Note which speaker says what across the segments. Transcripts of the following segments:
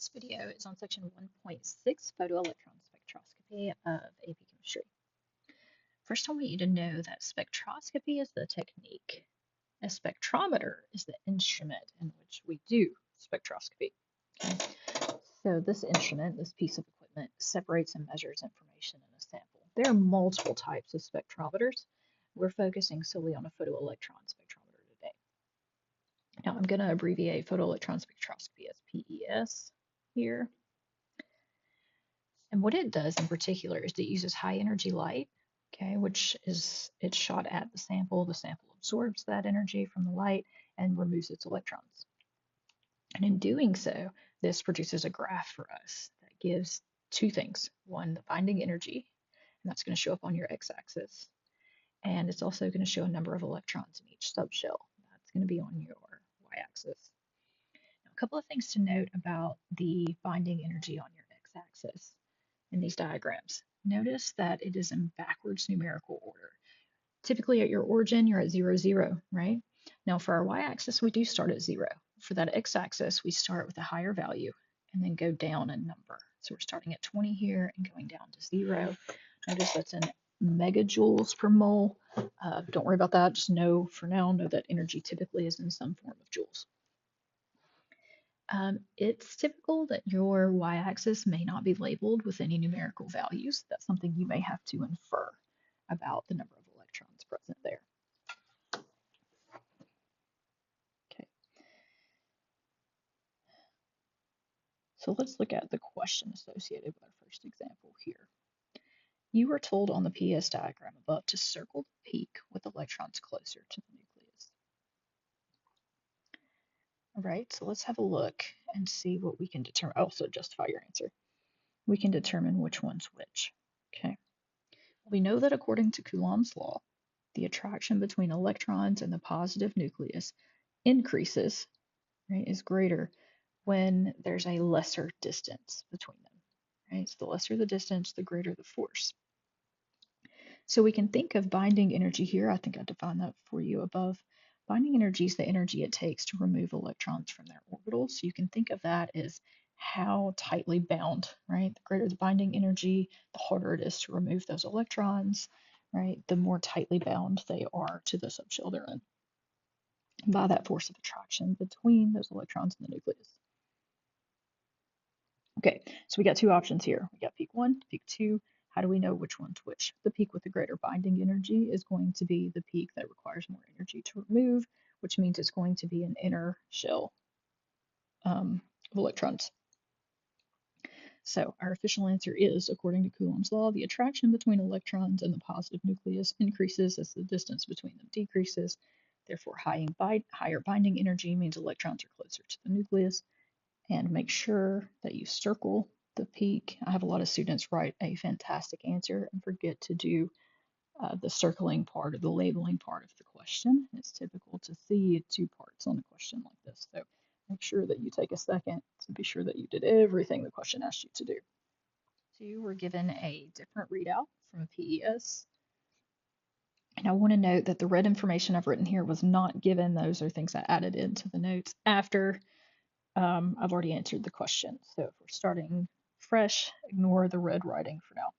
Speaker 1: This video is on section 1.6, photoelectron spectroscopy of AP chemistry. First, I want you to know that spectroscopy is the technique. A spectrometer is the instrument in which we do spectroscopy. Okay? So this instrument, this piece of equipment, separates and measures information in a sample. There are multiple types of spectrometers. We're focusing solely on a photoelectron spectrometer today. Now I'm going to abbreviate photoelectron spectroscopy as PES here. And what it does in particular is it uses high energy light, okay, which is it's shot at the sample. The sample absorbs that energy from the light and removes its electrons. And in doing so, this produces a graph for us that gives two things. One, the binding energy, and that's going to show up on your x-axis. And it's also going to show a number of electrons in each subshell. That's going to be on your y-axis. Now, a couple of things to note about the binding energy on your x-axis in these diagrams. Notice that it is in backwards numerical order. Typically at your origin, you're at 0, 0, right? Now for our y-axis, we do start at 0. For that x-axis, we start with a higher value and then go down a number. So we're starting at 20 here and going down to 0. Notice that's in megajoules per mole. Don't worry about that. Just know for now, know that energy typically is in some form of joules. It's typical that your y-axis may not be labeled with any numerical values. That's something you may have to infer about the number of electrons present there. Okay. So let's look at the question associated with our first example here. You were told on the PS diagram above to circle the peak with electrons closer to the nucleus. All right, so let's have a look and see what we can determine. Also justify your answer. We can determine which one's which. Okay. We know that according to Coulomb's law, the attraction between electrons and the positive nucleus increases, right, is greater when there's a lesser distance between them, right? So the lesser the distance, the greater the force. So we can think of binding energy here. I think I defined that for you above. Binding energy is the energy it takes to remove electrons from their orbitals. So you can think of that as how tightly bound, right? The greater the binding energy, the harder it is to remove those electrons, right? The more tightly bound they are to the subshell they're in by that force of attraction between those electrons in the nucleus. Okay, so we got two options here. We got peak 1, peak 2. How do we know which one's which? The peak with the greater binding energy is going to be the peak that requires more energy to remove, which means it's going to be an inner shell of electrons. So our official answer is, according to Coulomb's law, the attraction between electrons and the positive nucleus increases as the distance between them decreases. Therefore, higher binding energy means electrons are closer to the nucleus. And make sure that you circle the peak. I have a lot of students write a fantastic answer and forget to do the circling part or the labeling part of the question. It's typical to see two parts on a question like this. So make sure that you take a second to be sure that you did everything the question asked you to do. So you were given a different readout from a PES. And I want to note that the red information I've written here was not given. Those are things I added into the notes after I've already answered the question. So if we're starting fresh, ignore the red writing for now.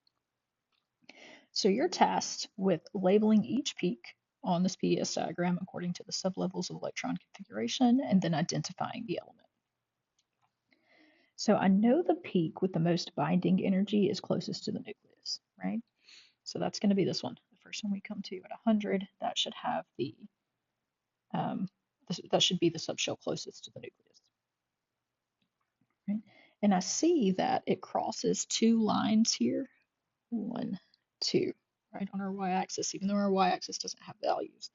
Speaker 1: So you're tasked with labeling each peak on this PES diagram according to the sublevels of electron configuration and then identifying the element. So I know the peak with the most binding energy is closest to the nucleus, right? So that's going to be this one. The first one we come to at 100, that should have the, that should be the subshell closest to the nucleus. Right? And I see that it crosses two lines here, 1, 2, right, on our y-axis, even though our y-axis doesn't have values.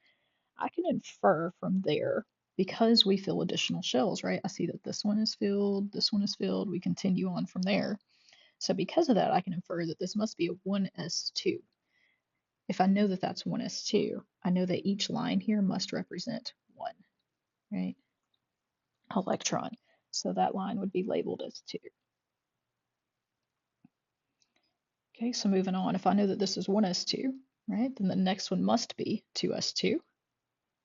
Speaker 1: I can infer from there, because we fill additional shells, right? I see that this one is filled, this one is filled, we continue on from there. So because of that, I can infer that this must be a 1s2. If I know that that's 1s2, I know that each line here must represent 1, right? Electron. So that line would be labeled as 2. Okay, so moving on, if I know that this is 1s2, right, then the next one must be 2s2,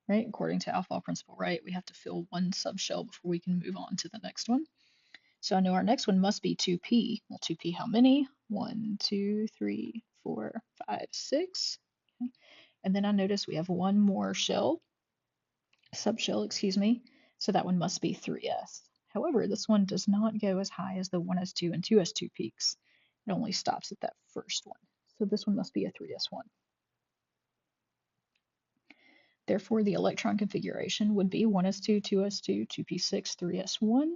Speaker 1: right? According to Aufbau principle, right, we have to fill one subshell before we can move on to the next one. So I know our next one must be 2p. Well, 2p how many? 1, 2, 3, 4, 5, 6. Okay. And then I notice we have one more shell, subshell, excuse me. So that one must be 3s. However, this one does not go as high as the 1s2 and 2s2 peaks. It only stops at that first one. So this one must be a 3s1. Therefore, the electron configuration would be 1s2, 2s2, 2p6, 3s1.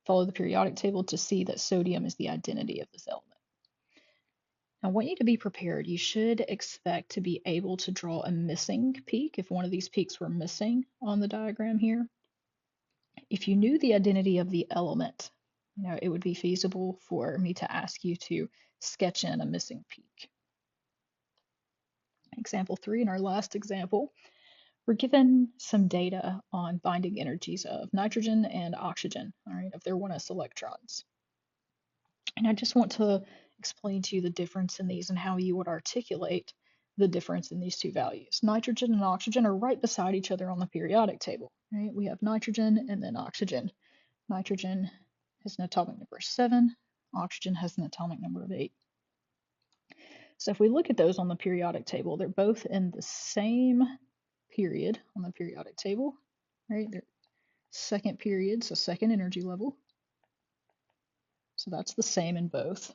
Speaker 1: Follow the periodic table to see that sodium is the identity of this element. Now, I want you to be prepared. You should expect to be able to draw a missing peak if one of these peaks were missing on the diagram here. If you knew the identity of the element, it would be feasible for me to ask you to sketch in a missing peak. Example 3, in our last example, we're given some data on binding energies of nitrogen and oxygen, all right, of their 1s electrons. And I just want to explain to you the difference in these and how you would articulate the difference in these two values. Nitrogen and oxygen are right beside each other on the periodic table, right? We have nitrogen and then oxygen. Nitrogen has an atomic number of 7, oxygen has an atomic number of 8. So if we look at those on the periodic table, they're both in the same period on the periodic table, right? They're second period, so second energy level. So that's the same in both.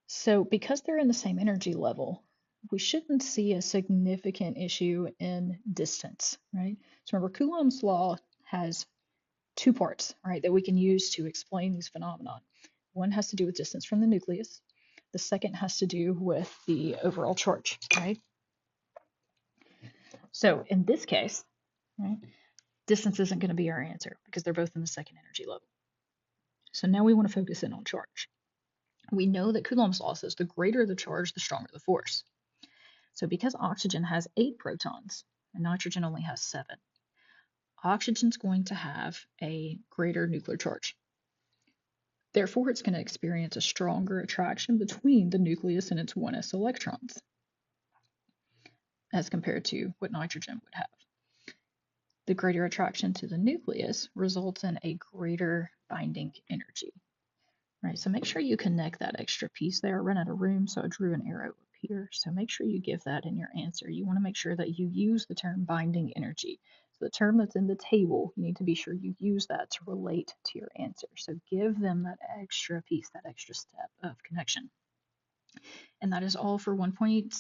Speaker 1: So because they're in the same energy level, we shouldn't see a significant issue in distance, right? So remember, Coulomb's law has two parts, right, that we can use to explain these phenomena. One has to do with distance from the nucleus. The second has to do with the overall charge, right? So in this case, right, distance isn't going to be our answer because they're both in the second energy level. So now we want to focus in on charge. We know that Coulomb's law says the greater the charge, the stronger the force. So because oxygen has 8 protons and nitrogen only has 7, oxygen's going to have a greater nuclear charge. Therefore, it's going to experience a stronger attraction between the nucleus and its 1s electrons as compared to what nitrogen would have. The greater attraction to the nucleus results in a greater binding energy. Right, so make sure you connect that extra piece there. I ran out of room, so I drew an arrow up here. So make sure you give that in your answer. You want to make sure that you use the term binding energy. So the term that's in the table, you need to be sure you use that to relate to your answer. So give them that extra piece, that extra step of connection. And that is all for 1.6.